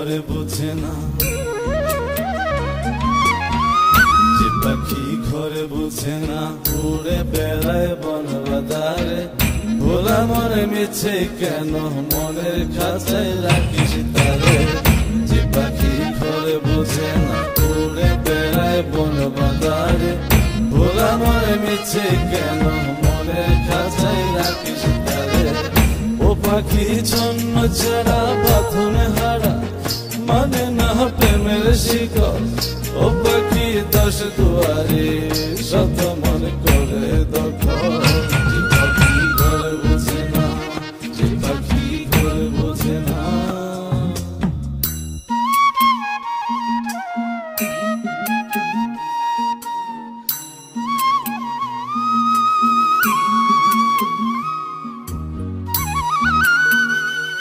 ঘরে বোঝে না, যে পাখি ঘরে বোঝে না, উড়ে বেড়ায় বন বাদারে। ভোলা মনে মিছে কেন মনের খাঁচায় রাখিস তারে, যে পাখি ঘরে বোঝে না, উড়ে বেড়ায় বন বাদারে। ভোলা মনে মিছে কেন মনের খাঁচায় রাখিস তারে। ও পাখি জন্ম ছাড়া বাঁধনে হারা, মানে না প্রেমের শিকল। ও পাখি 10 দুয়ারে শত মন করে দখল।